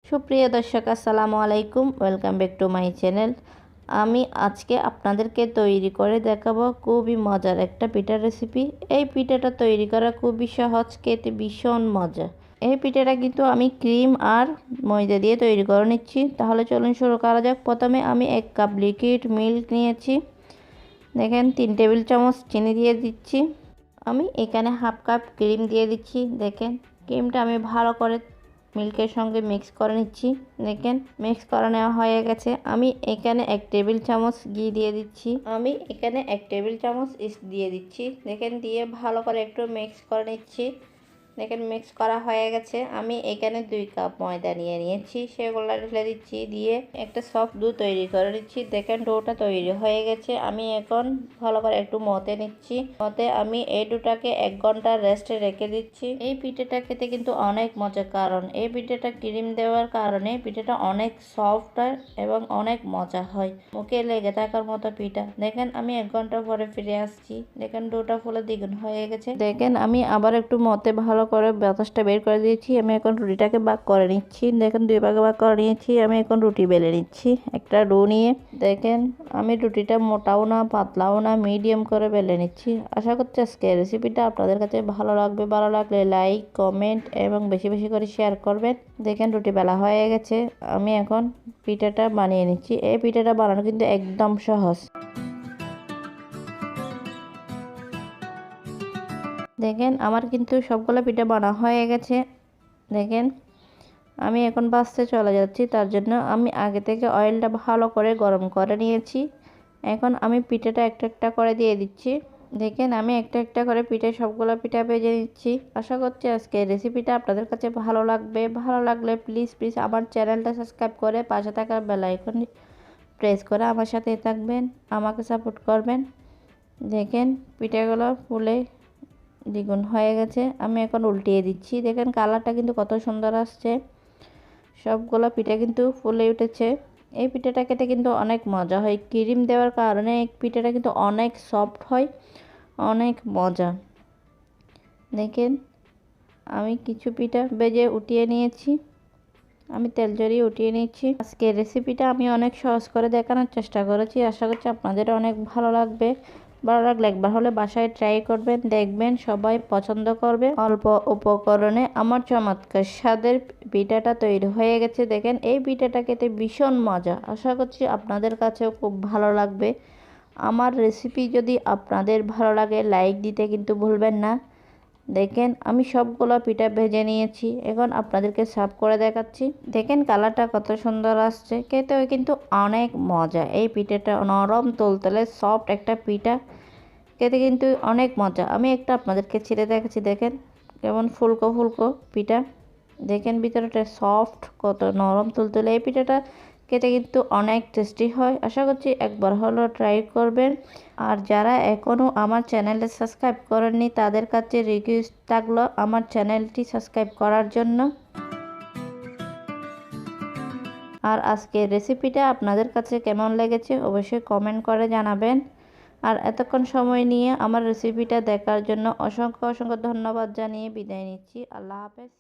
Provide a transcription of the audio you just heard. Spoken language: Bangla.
সুপ্রিয় দর্শক আসসালামু আলাইকুম, welcome back to my channel. আমি আজকে আপনাদেরকে তৈরি করে দেখাবো খুবই মজার একটা পিঠার রেসিপি। এই পিঠাটা তৈরি করা খুবই সহজ, খেতে ভীষণ মজা। এই পিঠাটা কিন্তু আমি ক্রিম আর ময়দা দিয়ে তৈরি করে নিচ্ছি। তাহলে চলুন শুরু করা যাক। প্রথমে আমি 1 কাপ লিকুইড মিল্ক নিয়েছি। দেখেন 3 টেবিল চামচ চিনি দিয়ে দিচ্ছি। আমি এখানে হাফ কাপ ক্রিম দিয়ে দিচ্ছি। দেখেন ক্রিমটা আমি ভালো করে মিল্কের সঙ্গে মিক্স করে নিচ্ছি। দেখেন মিক্স করে নেওয়া হয়ে গেছে। আমি এখানে 1 টেবিল চামচ ঘি দিয়ে দিচ্ছি। দেখেন দিয়ে ভালো করে একটু মিক্স করে নিচ্ছি। দেখেন মিক্স করা হয়ে গেছে। আমি এখানে 2 কাপ ময়দা নিয়ে নিয়েছি, সেগুলো ঢেলে দিচ্ছি। দিয়ে একটা সফট ডো তৈরি করে নিচ্ছি। দেখেন ডোটা তৈরি হয়ে গেছে। আমি এখন ভালো করে একটু মতে নিচ্ছি। আমি এই ডোটাকে 1 ঘন্টা রেস্টে রেখে দিচ্ছি। এই পিঠাটা খেতে কিন্তু অনেক মজা, কারণ এই পিঠাটা ক্রিম দেওয়ার কারণে পিঠাটা অনেক সফট হয় এবং অনেক মজা হয়, মুখে লেগে থাকার মতো পিঠা। দেখেন আমি 1 ঘন্টা পরে ফিরে আসছি। দেখেন ডোটা ফুলে দ্বিগুণ হয়ে গেছে। দেখেন আমি আবার একটু মতে ভালো করে বাতাসটা বের করে দিয়েছি। আমি এখন রুটিটাকে ভাগ করে নিচ্ছি। দেখেন 2 ভাগে ভাগ করে নিয়েছি। আমি এখন রুটি বেলে নিচ্ছি একটা ডো নিয়ে। দেখেন আমি রুটিটা মোটাও না পাতলাও না, মিডিয়াম করে বেলে নিচ্ছি। আশা করছি আজকে রেসিপিটা আপনাদের কাছে ভালো লাগবে। ভালো লাগলে লাইক, কমেন্ট এবং বেশি বেশি করে শেয়ার করবেন। দেখেন রুটি বেলা হয়ে গেছে। আমি এখন পিঠাটা বানিয়ে নিচ্ছি। এই পিঠাটা বানানো কিন্তু একদম সহজ। দেখেন আমার কিন্তু সবগুলো পিঠা বানা হয়ে গেছে। দেখেন আমি এখন ভাজতে চলে যাচ্ছি। তার জন্য আমি আগে থেকে অয়েলটা ভালো করে গরম করে নিয়েছি। এখন আমি পিঠাটা একটা একটা করে দিয়ে দিচ্ছি। দেখেন আমি একটা একটা করে সবগুলো পিঠা ভেজে নিচ্ছি। আশা করছি আজকে রেসিপিটা আপনাদের কাছে ভালো লাগবে। ভালো লাগলে প্লিজ আমার চ্যানেলটা সাবস্ক্রাইব করে পাশে থাকা বেল আইকনটি প্রেস করে আমার সাথে থাকবেন, আমাকে সাপোর্ট করবেন। দেখেন পিঠাগুলো ফুলে দ্বিগুণ হয়ে গেছে। আমি এখন উল্টিয়ে দিচ্ছি। দেখেন কালারটা কিন্তু কত সুন্দর আসছে। সবগুলো পিঠা কিন্তু ফুলে উঠেছে। এই পিঠাটা খেতে কিন্তু অনেক মজা হয়, ক্রিম দেওয়ার কারণে এই পিঠাটা কিন্তু অনেক সফট হয়, অনেক মজা। দেখেন আমি কিছু পিঠা ভেজে উঠিয়ে নিয়েছি। আমি তেল জড়িয়ে উঠিয়ে নিচ্ছি। আজকের রেসিপিটা আমি অনেক সহজ করে দেখানোর চেষ্টা করেছি। আশা করছি আপনাদের অনেক ভালো লাগবে। ভালো লাগলে একবার হলে বাসায় ট্রাই করবেন, দেখবেন সবাই পছন্দ করবে। অল্প উপকরণে আমার চমৎকার স্বাদের পিঠাটা তৈরি হয়ে গেছে। দেখেন এই পিঠাটা খেতে ভীষণ মজা। আশা করছি আপনাদের কাছেও খুব ভালো লাগবে। আমার রেসিপি যদি আপনাদের ভালো লাগে লাইক দিতে কিন্তু ভুলবেন না। দেখেন আমি সবগুলো পিঠা ভেজে নিয়েছি। এখন আপনাদেরকে সার্ভ করে দেখাচ্ছি। দেখেন কালারটা কত সুন্দর আসছে, খেতেও কিন্তু অনেক মজা। এই পিঠাটা নরম তুলতুলে সফট একটা পিঠা, খেতে কিন্তু অনেক মজা। আমি একটা আপনাদেরকে ছিঁড়ে দেখাচ্ছি। দেখেন কেমন ফুলকো ফুলকো পিঠা। দেখেন ভিতরটা সফট, কত নরম তুলতুলে। এই পিঠাটা খেতে কিন্তু অনেক টেস্টি হয়। আশা করছি একবার হলো ট্রাই করবেন। আর যারা এখনও আমার চ্যানেলটা সাবস্ক্রাইব করেননি তাদের কাছে রিকোয়েস্ট থাকলো আমার চ্যানেলটি সাবস্ক্রাইব করার জন্য। আর আজকের রেসিপিটা আপনাদের কাছে কেমন লেগেছে অবশ্যই কমেন্ট করে জানাবেন। আর এতক্ষণ সময় নিয়ে আমার রেসিপিটা দেখার জন্য অসংখ্য অসংখ্য ধন্যবাদ জানিয়ে বিদায় নিচ্ছি। আল্লাহ হাফেজ।